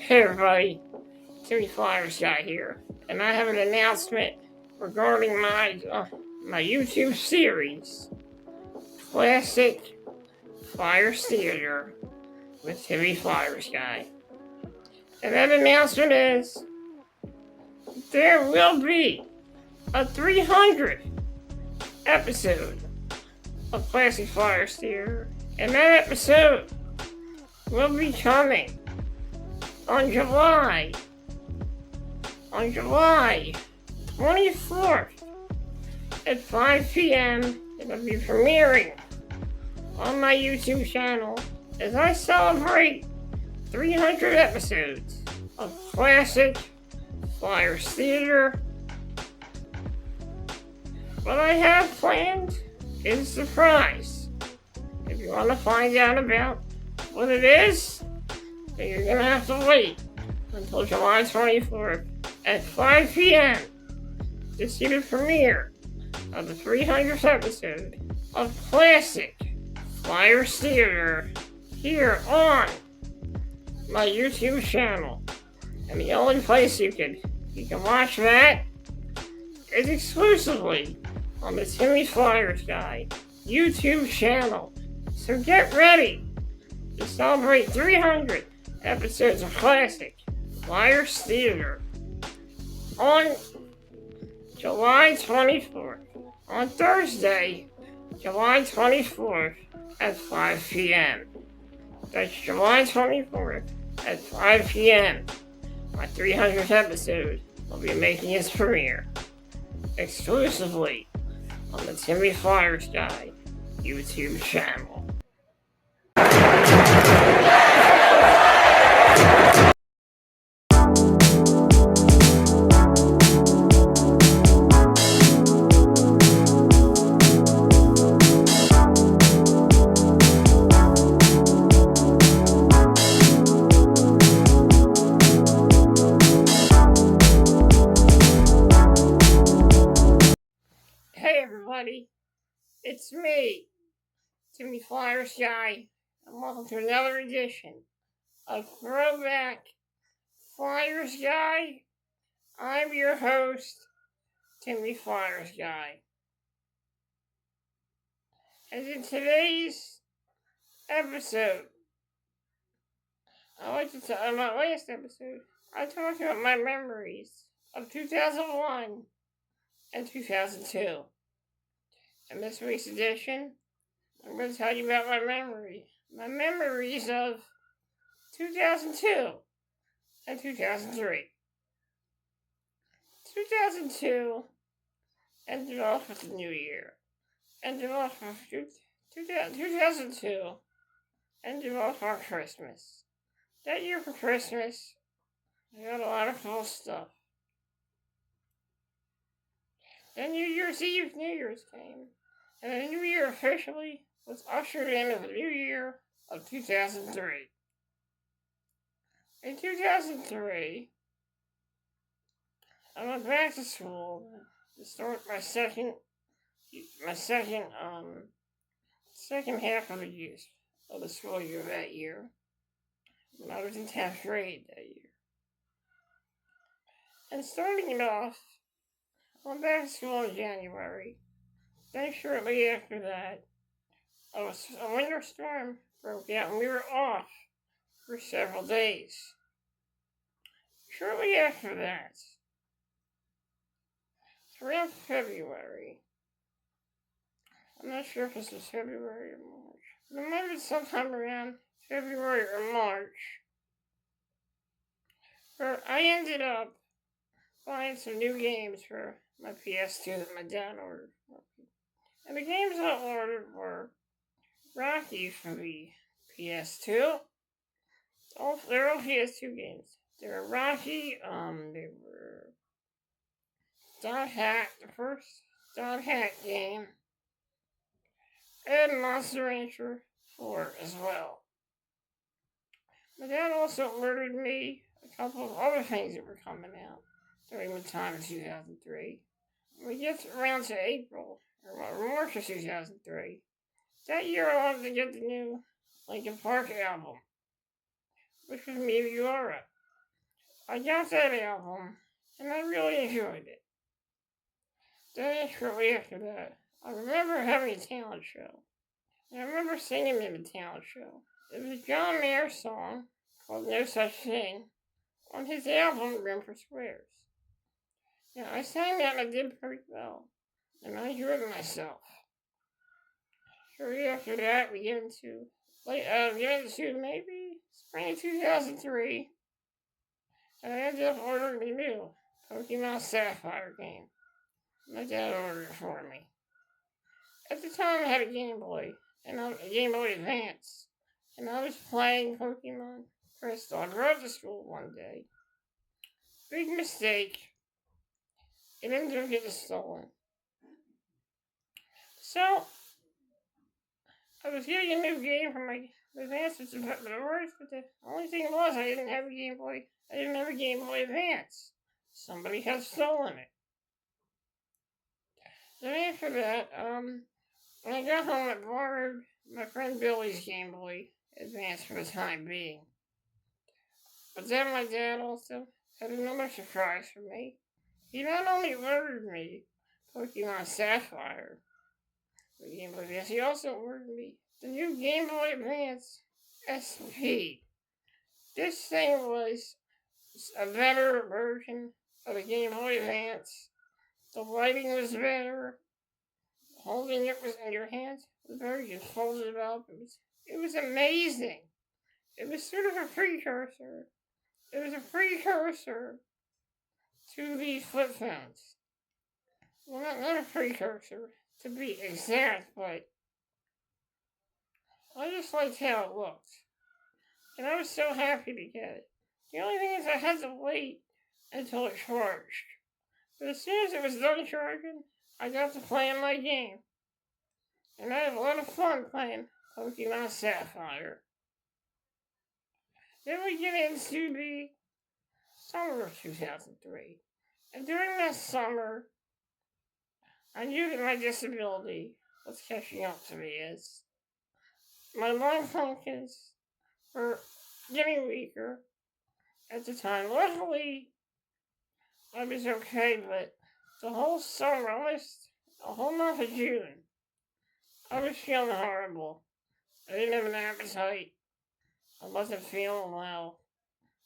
Hey everybody, Flyersguy here, and I have an announcement regarding my YouTube series, Classic Flyers Theater with Flyersguy. And that announcement is there will be a 300th episode of Classic Flyers Theater, and that episode will be coming on July 24th at 5 p.m. It'll be premiering on my YouTube channel as I celebrate 300 episodes of Classic Flyers Theater. What I have planned is a surprise. If you want to find out about what it is, then you're going to have to wait until July 24th at 5 p.m. to see the premiere of the 300th episode of Classic Flyers Theater here on my YouTube channel. And the only place you can watch that is exclusively on the Flyersguy YouTube channel. So get ready to celebrate 300 episodes of Classic Flyers Theater on July 24th, on Thursday, July 24th at 5 p.m. That's July 24th at 5 p.m. My 300th episode will be making its premiere exclusively on the Flyersguy YouTube channel. Hey everybody, it's me, Flyersguy, and welcome to another edition of Throwback Flyersguy. I'm your host, Flyersguy. And in today's episode, in my last episode, I talked about my memories of 2001 and 2002. In this week's edition, I'm going to tell you about my memories of 2002 and 2003. 2002 ended off with the new year. 2002 ended off our Christmas. That year for Christmas, I got a lot of cool stuff. Then New Year's came, and the new year officially was ushered in as the new year of 2003. In 2003, I went back to school to start my second half of the school year that year. When I was in 10th grade that year. And starting it off, I went back to school in January. Then shortly after that, a winter storm broke out and we were off for several days. Shortly after that, around February, I'm not sure if this was February or March, but it might have been sometime around February or March, where I ended up buying some new games for my PS2 that my dad ordered. And the games I ordered were Rocky for the PS2. They're all PS2 games. They were Rocky, they were Dot Hack, the first Dot Hack game, and Monster Rancher 4 as well. My dad also ordered me a couple of other things that were coming out during the time of 2003. When we get around to April, or March of 2003, that year I wanted to get the new Linkin Park album, which was Meteora. I got that album, and I really enjoyed it. Then shortly after that, I remember having a talent show. And I remember singing in the talent show. It was a John Mayer song called No Such Thing on his album Room for Squares. Now, I sang that and I did pretty well, and I enjoyed myself. Shortly after that, we get into maybe spring of 2003, and I ended up ordering a new Pokemon Sapphire game. My dad ordered it for me. At the time, I had a Game Boy, and a Game Boy Advance, and I was playing Pokemon Crystal. I rode to school one day. Big mistake. It ended up getting stolen. So, I was getting a new game for my Advance, which is the worst, but the only thing was I didn't have a Game Boy. I didn't have a Game Boy Advance. Somebody had stolen it. Then after that, when I got home, I borrowed my friend Billy's Game Boy Advance for the time being. But then my dad also had another surprise for me. He not only ordered me Pokemon Sapphire, the Game Boy Advance, he also ordered me the new Game Boy Advance SP. This thing was a better version of the Game Boy Advance. The lighting was better. Holding it was in your hands was better. You folded it up. It was amazing. It was sort of a precursor. It was a precursor to these flip phones. Well, not a precursor, to be exact, but I just liked how it looked. And I was so happy to get it. The only thing is I had to wait until it charged. But as soon as it was done charging, I got to play in my game. And I had a lot of fun playing Pokemon Sapphire. Then we get into the summer of 2003. And during that summer, I knew that my disability was catching up to me as my lung functions were getting weaker at the time. Luckily, I was okay, but the whole summer, almost a whole month of June, I was feeling horrible. I didn't have an appetite. I wasn't feeling well.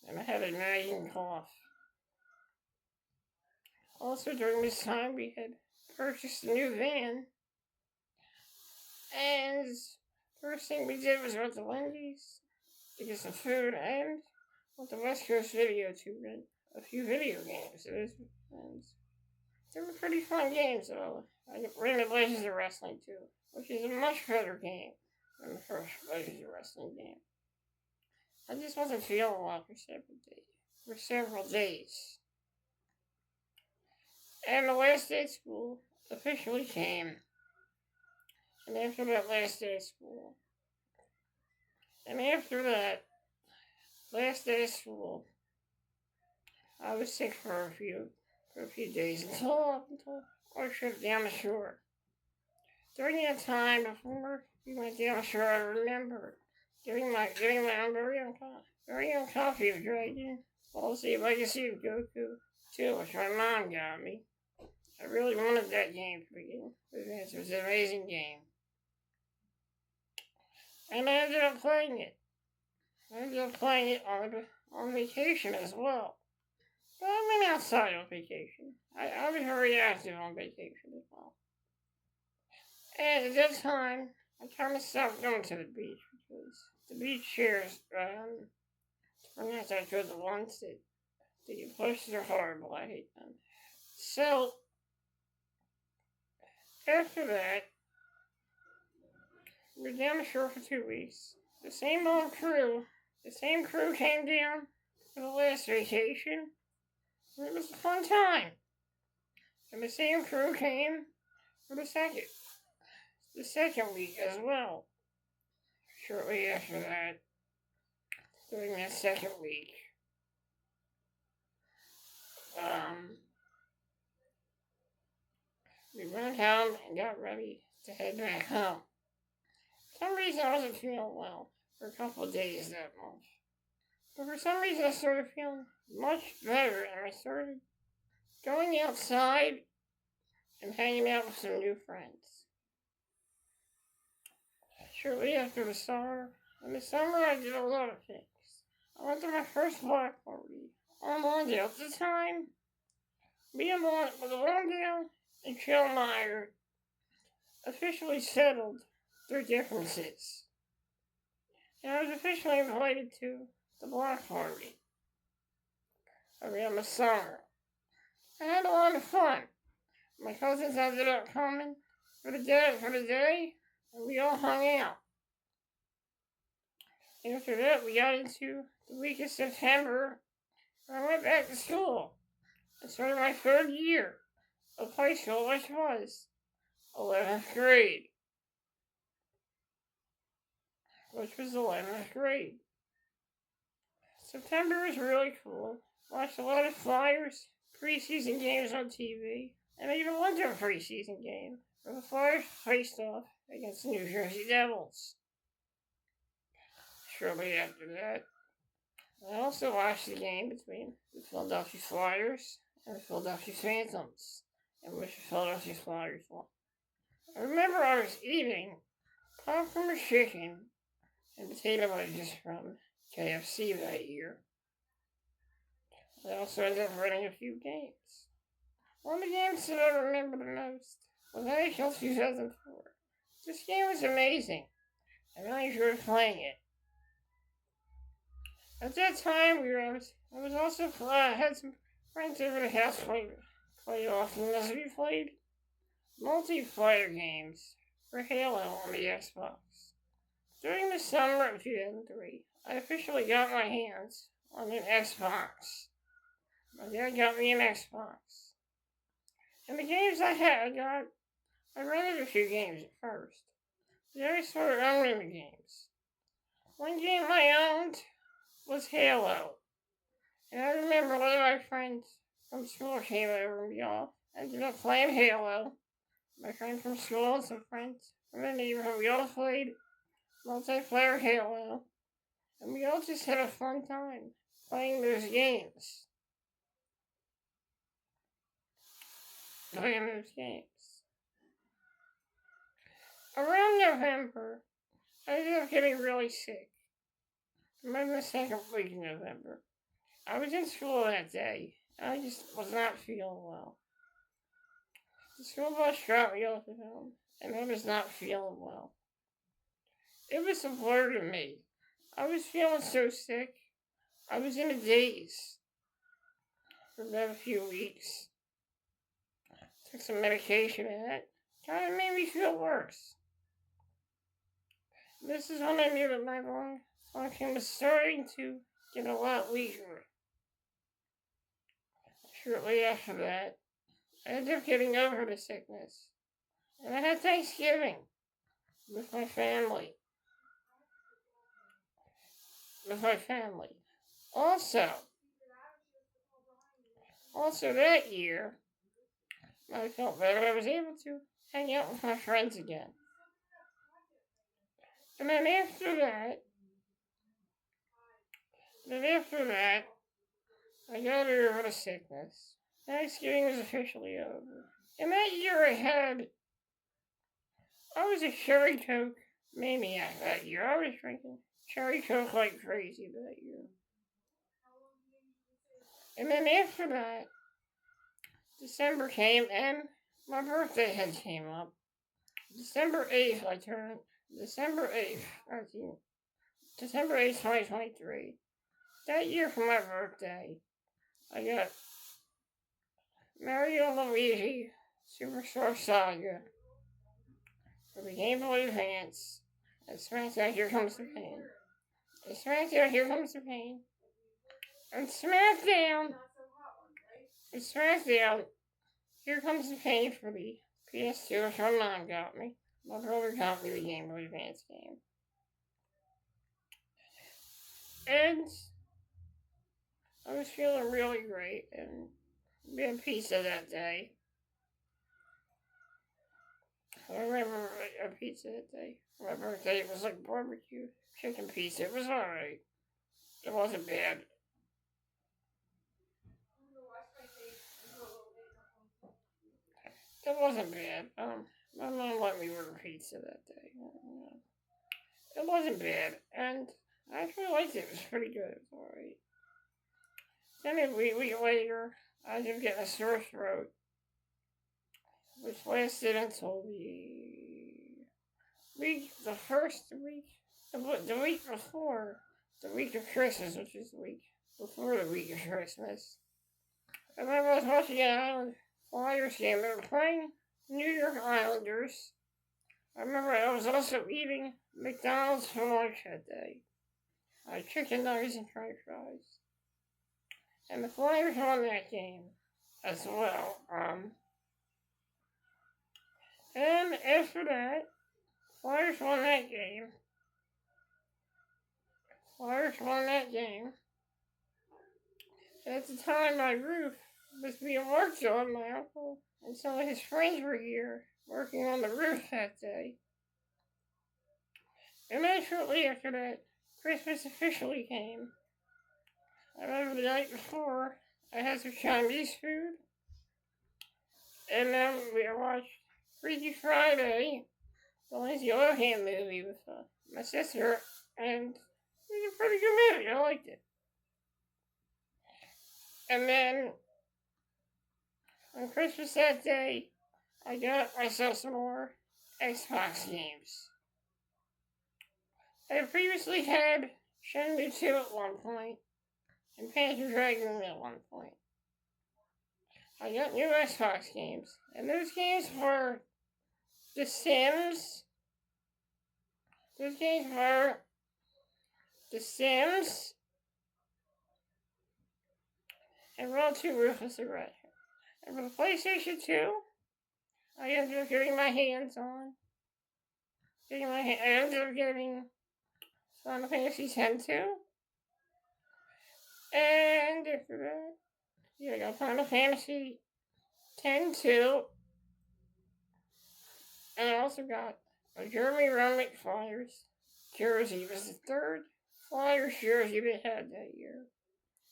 And I had a nagging cough. Also, during this time, we had purchased a new van. And first thing we did was went to Wendy's to get some food and went to West Coast Video to rent a few video games. And they were pretty fun games, though. I rented Legends of Wrestling too, which is a much better game than the first Legends of Wrestling game. I just wasn't feeling well for several days. And the last day of school officially came. And after that last day of school, last day of school, I was sick for a few days until our trip down the shore. During that time before we went down the shore, I remember getting my own very own copy of Dragon Ball Z Legacy of Goku 2, which my mom got me. I really wanted that game to begin with. It was an amazing game. And I ended up playing it. I ended up playing it on vacation as well. But I went outside on vacation. I was very active on vacation as well. And at that time, I kind of stopped going to the beach because the beach chairs are not that good. The ones that you push are horrible. I hate them. So, after that, we were down the shore for 2 weeks. The same crew came down for the last vacation. And it was a fun time. And the same crew came for the second week as well. Shortly after that, during that second week, we went home and got ready to head back home. For some reason I wasn't feeling well for a couple of days that month. But for some reason, I started feeling much better, and I started going outside and hanging out with some new friends. Shortly after the summer, in the summer, I did a lot of things. I went to my first block party on Lawndale. At the time, me and Lawndale and Killmeyer officially settled their differences. And I was officially invited to the block party around the summer. I had a lot of fun. My cousins ended up coming for the day, and we all hung out. After that, we got into the week of September, and I went back to school. I started my third year of high school, which was 11th grade. September was really cool. Watched a lot of Flyers preseason games on TV, and I even went to a preseason game where the Flyers faced off against the New Jersey Devils. Shortly after that, I also watched the game between the Philadelphia Flyers and the Philadelphia Phantoms, in which the Philadelphia Flyers won. I remember I was eating popcorn with chicken and potato wedges from KFC that year. I also ended up running a few games. One of the games that I remember the most was NHL 2004. This game was amazing, and I enjoyed playing it. At that time, I was also had some friends over the house play often as we played multiplayer games for Halo on the Xbox. During the summer of 2003, I officially got my hands on an Xbox. My dad got me an Xbox. And the games I rented a few games at first. Then I started owning the games. One game I owned was Halo. And I remember one of my friends from school came over and we all ended up playing Halo. My friend from school and some friends from the neighborhood, we all played multiplayer Halo. And we all just had a fun time playing those games. Around November, I ended up getting really sick. Maybe the second week in November. I was in school that day, and I just was not feeling well. The school bus dropped me off at home, and I was not feeling well. It was a blur to me. I was feeling so sick. I was in a daze for about a few weeks. Took some medication, and that kind of made me feel worse. This is when I knew that my lung function was starting to get a lot weaker. Shortly after that, I ended up getting over the sickness, and I had Thanksgiving with my family. Also that year, I felt better. I was able to hang out with my friends again. And then after that, I got over the sickness. Thanksgiving was officially over. And that year I was a Cherry Coke maniac that year. I was drinking Cherry Coke like crazy that year. And then after that, December came and my birthday had came up. December 8th, 2023. That year for my birthday, I got Mario and Luigi Superstar Saga for the Game Boy Advance. And SmackDown, Here Comes the Pain. And SmackDown, Here Comes the Pain. And SmackDown, Here Comes the Pain for the PS2, which my mom got me. My brother got me the Game Boy Advance game. And I was feeling really great, and we had pizza that day. I remember a pizza that day. For my birthday, it was like barbecue chicken pizza. It was alright. It wasn't bad. It wasn't bad. My mom let me order pizza that day. It wasn't bad, and I actually liked it. It was pretty good. It was alright. Then a week later, I was getting a sore throat, which lasted until the week before, the week of Christmas, which is the week before the week of Christmas. I remember I was watching an Island Flyers game. They were playing New York Islanders. I remember I was also eating McDonald's for lunch that day. I had chicken nuggets and french fries. And the Flyers won that game as well. And after that, Flyers won that game. At the time, my roof was being worked on. My uncle and some of his friends were here working on the roof that day. And then shortly after that, Christmas officially came. I remember the night before, I had some Chinese food. And then we watched Freaky Friday, the Lindsay Lohan movie with my sister. And it was a pretty good movie. I liked it. And then on Christmas that day, I got myself some more Xbox games. I had previously had Shenmue 2 at one point, and Panzer Dragoon at one point. I got new Xbox games, and those games were The Sims. Those games were The Sims and Roll 2 Ruthless Aggression. And for the PlayStation 2, I ended up getting my hands on. I ended up getting Final Fantasy X-2. And after that, I got Final Fantasy X-2. And I also got a Jeremy Roenick Flyers jersey. It was the third Flyers jersey they had that year.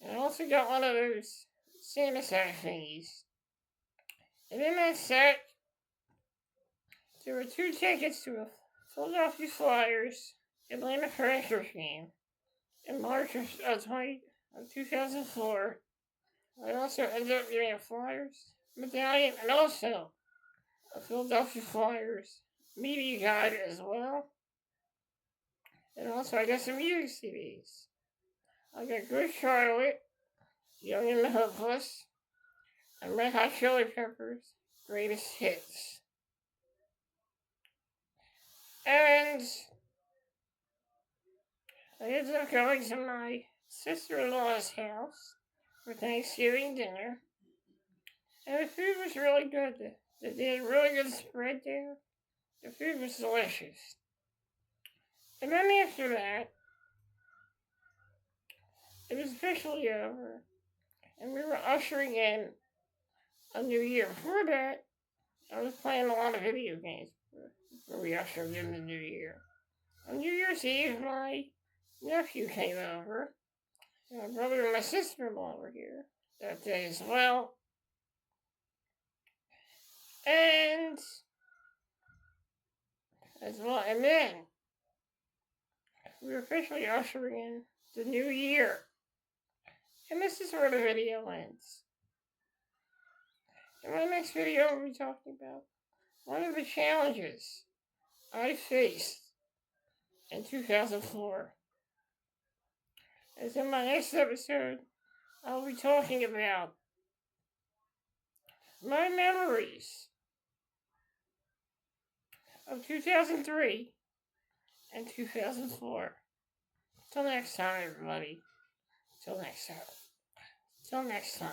And I also got one of those Santa sack thingies. And in that set, there were 2 tickets to a Philadelphia Flyers Atlanta Thrashers game in March of 2004. I also ended up getting a Flyers medallion and also a Philadelphia Flyers media guide as well. And also I got some music CDs. I got Good Charlotte, Young and the Hopeless, and Red Hot Chili Peppers' Greatest Hits. And I ended up going to my sister-in-law's house for Thanksgiving dinner. And the food was really good. They had really good spread there. The food was delicious. And then after that, it was officially over. And we were ushering in a new year. Before that, I was playing a lot of video games before we ushered in the new year. On New Year's Eve, my nephew came over. My brother and my sister-in-law were here that day as well. And then we were officially ushering in the new year. And this is where the video ends. In my next video, I'll be talking about one of the challenges I faced in 2004. As in my next episode, I'll be talking about my memories of 2003 and 2004. Till next time, everybody. Till next time.